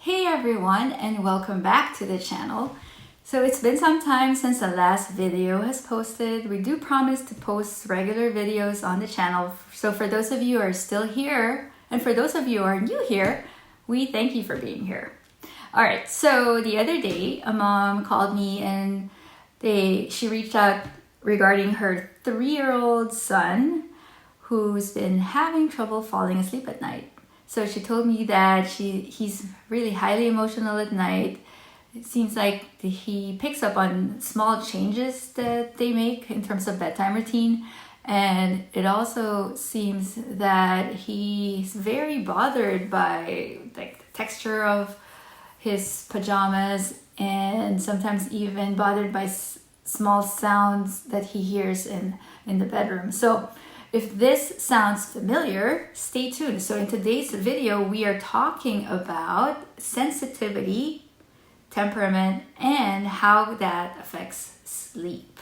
Hey everyone, and welcome back to the channel. So it's been some time since the last video has posted. We do promise to post regular videos on the channel. So for those of you who are still here, and for those of you who are new here, we thank you for being here. All right, so the other day, a mom called me and she reached out regarding her 3-year-old son who's been having trouble falling asleep at night. So she told me that he's really highly emotional at night. It seems like he picks up on small changes that they make in terms of bedtime routine. And it also seems that he's very bothered by the texture of his pajamas and sometimes even bothered by small sounds that he hears in the bedroom. So if this sounds familiar, stay tuned. So in today's video, we are talking about sensitivity, temperament, and how that affects sleep.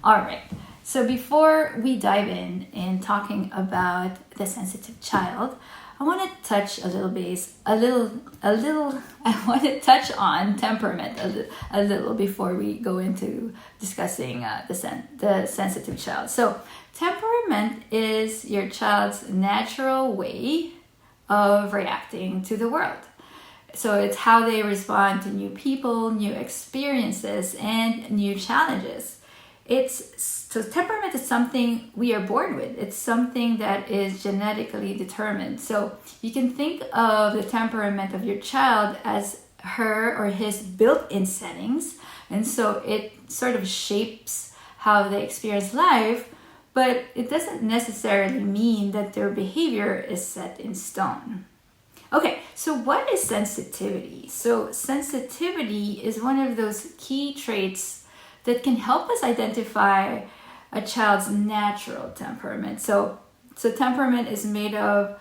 All right. So before we dive in talking about the sensitive child, I want to touch I want to touch on temperament a little before we go into discussing the sensitive child. So temperament is your child's natural way of reacting to the world. So it's how they respond to new people, new experiences, and new challenges. So temperament is something we are born with. It's something that is genetically determined. So you can think of the temperament of your child as her or his built-in settings. And so it sort of shapes how they experience life, but it doesn't necessarily mean that their behavior is set in stone. Okay, so what is sensitivity? So sensitivity is one of those key traits that can help us identify a child's natural temperament. So temperament is made of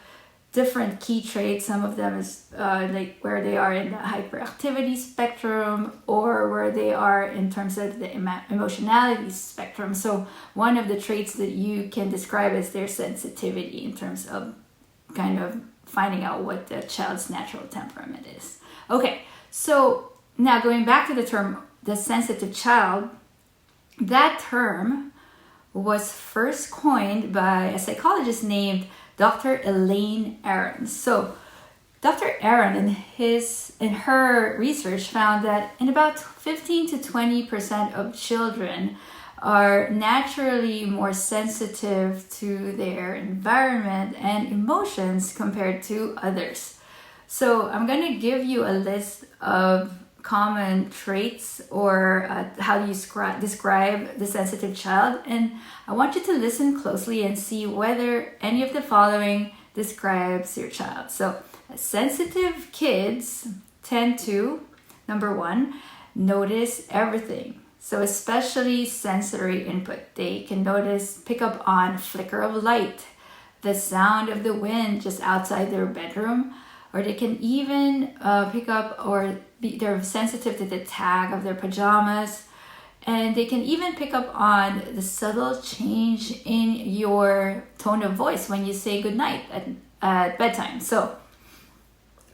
different key traits. Some of them is like where they are in the hyperactivity spectrum or where they are in terms of the emotionality spectrum. So one of the traits that you can describe as their sensitivity in terms of kind of finding out what the child's natural temperament is. Okay, so now going back to the term, the sensitive child, that term was first coined by a psychologist named Dr. Elaine Aron. So Dr. Aron in her research found that in about 15 to 20% of children are naturally more sensitive to their environment and emotions compared to others. So I'm going to give you a list of common traits or how do you describe the sensitive child, and I want you to listen closely and see whether any of the following describes your child. So sensitive kids tend to, number one, notice everything. So especially sensory input. They can pick up on flicker of light, the sound of the wind just outside their bedroom, or they can even pick up they're sensitive to the tag of their pajamas, and they can even pick up on the subtle change in your tone of voice when you say goodnight at bedtime. So,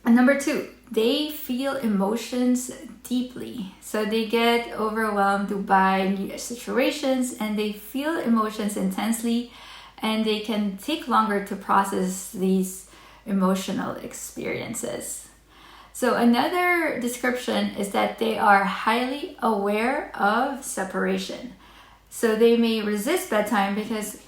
and number two, they feel emotions deeply. So they get overwhelmed by new situations and they feel emotions intensely, and they can take longer to process these emotional experiences. So another description is that they are highly aware of separation. So they may resist bedtime because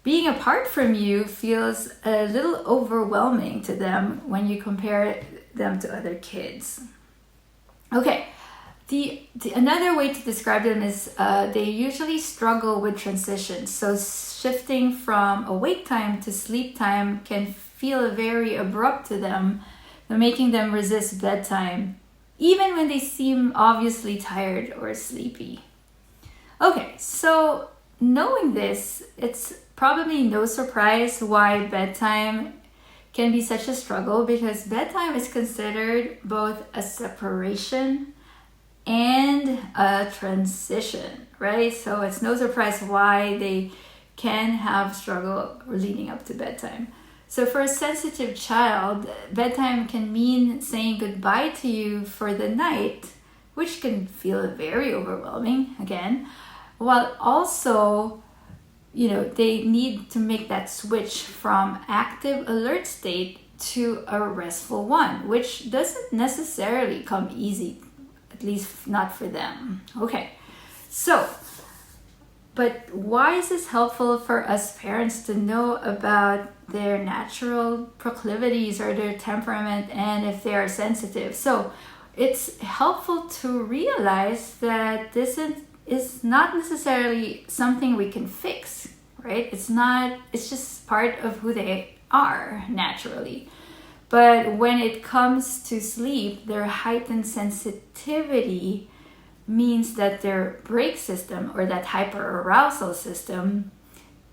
being apart from you feels a little overwhelming to them when you compare them to other kids. Okay, another way to describe them is they usually struggle with transitions. So shifting from awake time to sleep time can feel very abrupt to them, making them resist bedtime, even when they seem obviously tired or sleepy. Okay, so knowing this, it's probably no surprise why bedtime can be such a struggle, because bedtime is considered both a separation and a transition, right? So it's no surprise why they can have struggle leading up to bedtime. So for a sensitive child, bedtime can mean saying goodbye to you for the night, which can feel very overwhelming again, while also, they need to make that switch from active alert state to a restful one, which doesn't necessarily come easy, at least not for them. Okay, so, but why is this helpful for us parents to know about their natural proclivities or their temperament and if they are sensitive? So it's helpful to realize that this is not necessarily something we can fix, right? It's just part of who they are naturally. But when it comes to sleep, their heightened sensitivity means that their brake system or that hyperarousal system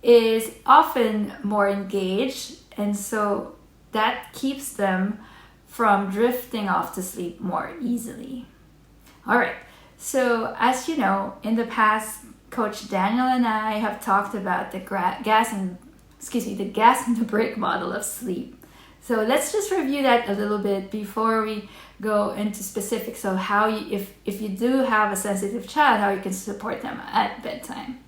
is often more engaged, and so that keeps them from drifting off to sleep more easily. All right, so as you know, in the past, Coach Daniel and I have talked about the gas and the brake model of sleep. So let's just review that a little bit before we go into specifics of how if you do have a sensitive child, how you can support them at bedtime.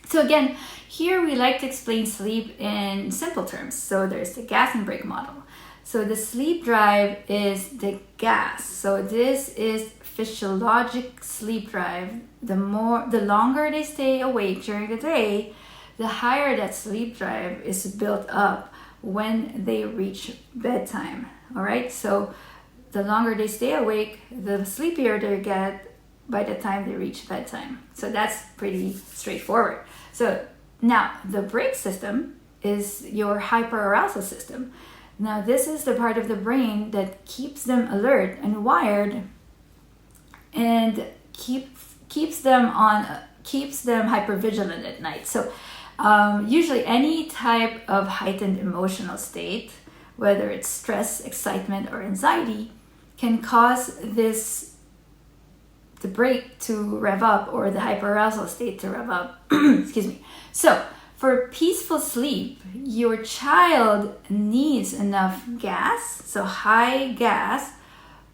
So again, here we like to explain sleep in simple terms. So there's the gas and brake model. So the sleep drive is the gas. So this is physiologic sleep drive. The longer they stay awake during the day, the higher that sleep drive is built up when they reach bedtime. All right, so the longer they stay awake, the sleepier they get by the time they reach bedtime. So that's pretty straightforward. So now the brake system is your hyperarousal system. Now this is the part of the brain that keeps them alert and wired and keeps them hypervigilant at night. So usually any type of heightened emotional state, whether it's stress, excitement, or anxiety, can cause the brake to rev up or the hyperarousal state to rev up. Excuse me. So for peaceful sleep, your child needs enough gas, so high gas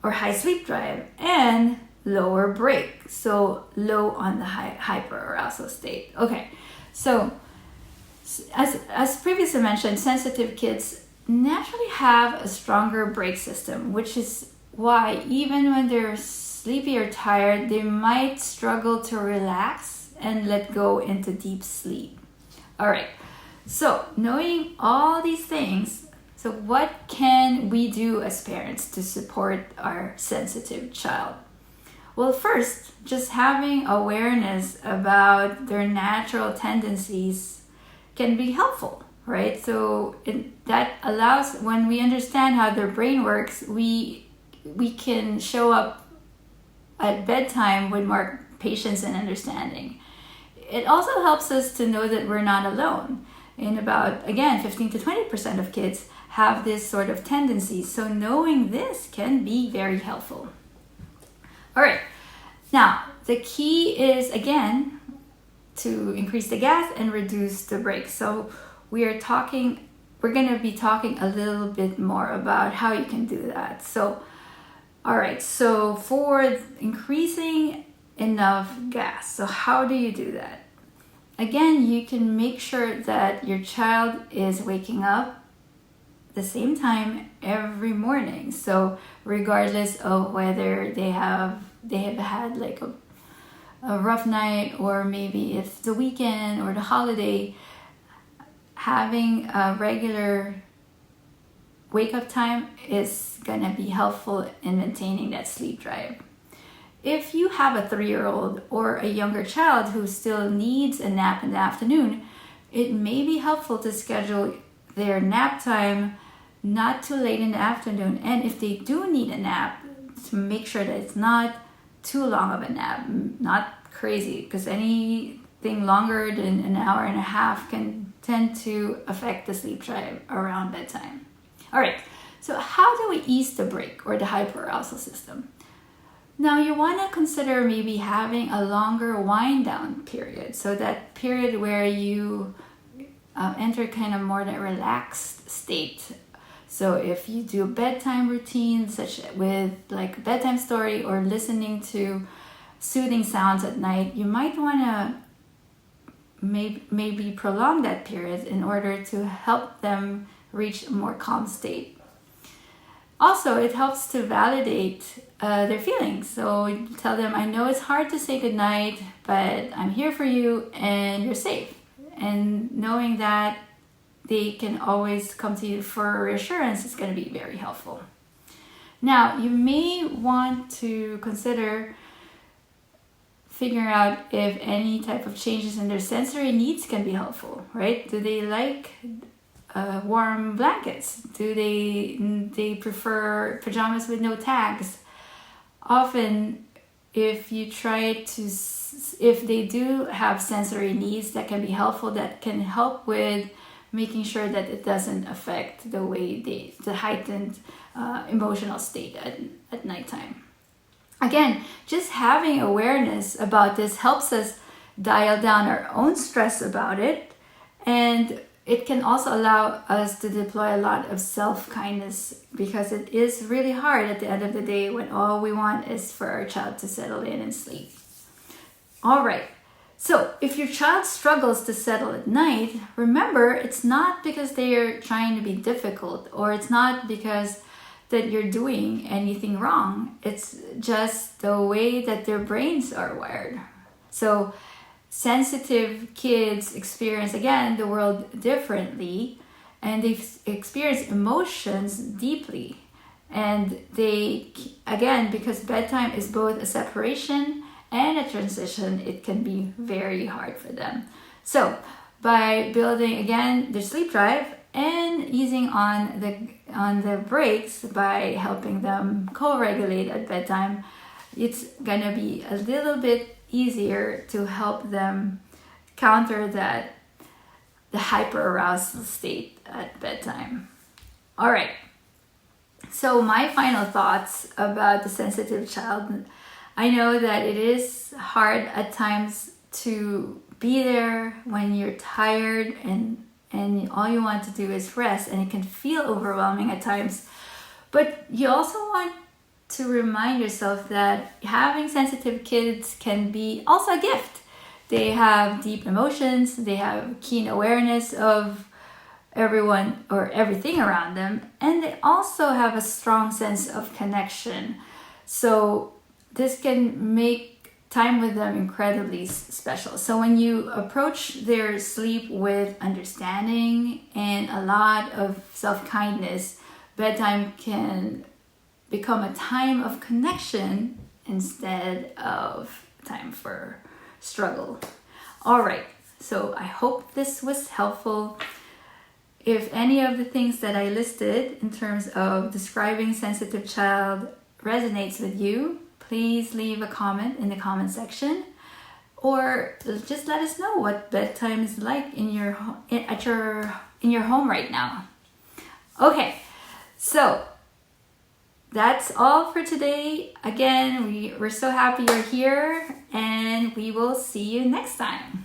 or high sleep drive, and lower brake, so low on the hyperarousal state. Okay, so as previously mentioned, sensitive kids naturally have a stronger brake system, which is why even when they're sleepy or tired, they might struggle to relax and let go into deep sleep. All right, so knowing all these things, so what can we do as parents to support our sensitive child? Well, first, just having awareness about their natural tendencies can be helpful, right? So that allows, when we understand how their brain works, we can show up at bedtime with more patience and understanding. It also helps us to know that we're not alone. And about, again, 15 to 20% of kids have this sort of tendency. So knowing this can be very helpful. All right. Now, the key is, again, to increase the gas and reduce the brake. So we're going to be talking a little bit more about how you can do that. So, all right. So for increasing enough gas, so how do you do that? Again, you can make sure that your child is waking up the same time every morning. So regardless of whether they have had like a rough night, or maybe it's the weekend or the holiday, having a regular wake up time is gonna be helpful in maintaining that sleep drive. If you have a 3-year-old or a younger child who still needs a nap in the afternoon, it may be helpful to schedule their nap time not too late in the afternoon. And if they do need a nap, to make sure that it's not too long of a nap, not crazy, because anything longer than an hour and a half can tend to affect the sleep drive around bedtime. All right, so how do we ease the brake or the hyperarousal system? Now you want to consider maybe having a longer wind down period. So that period where you enter kind of more the relaxed state. So if you do a bedtime routine, such with like a bedtime story or listening to soothing sounds at night, you might want to maybe prolong that period in order to help them reach a more calm state. Also, it helps to validate their feelings. So you tell them, I know it's hard to say goodnight, but I'm here for you and you're safe. And knowing that they can always come to you for reassurance is going to be very helpful. Now, you may want to consider figuring out if any type of changes in their sensory needs can be helpful, right? Do they like warm blankets? Do they prefer pajamas with no tags? Often, if they do have sensory needs that can be helpful, that can help with making sure that it doesn't affect the way the heightened emotional state at nighttime. Again, just having awareness about this helps us dial down our own stress about it, and it can also allow us to deploy a lot of self-kindness, because it is really hard at the end of the day when all we want is for our child to settle in and sleep. All right. So if your child struggles to settle at night, remember, it's not because they are trying to be difficult, or it's not because that you're doing anything wrong. It's just the way that their brains are wired. So sensitive kids experience, again, the world differently, and they experience emotions deeply. And they, again, because bedtime is both a separation and a transition, it can be very hard for them. So by building, again, their sleep drive and easing on the brakes by helping them co-regulate at bedtime, it's gonna be a little bit easier to help them counter the hyperarousal state at bedtime. All right. So my final thoughts about the sensitive child. I know that it is hard at times to be there when you're tired and all you want to do is rest, and it can feel overwhelming at times. But you also want to remind yourself that having sensitive kids can be also a gift. They have deep emotions, they have keen awareness of everyone or everything around them, and they also have a strong sense of connection. So this can make time with them incredibly special. So when you approach their sleep with understanding and a lot of self-kindness, bedtime can become a time of connection instead of time for struggle. All right, so I hope this was helpful. If any of the things that I listed in terms of describing sensitive child resonates with you, please leave a comment in the comment section, or just let us know what bedtime is like in your home right now. Okay, so that's all for today. Again, we're so happy you're here, and we will see you next time.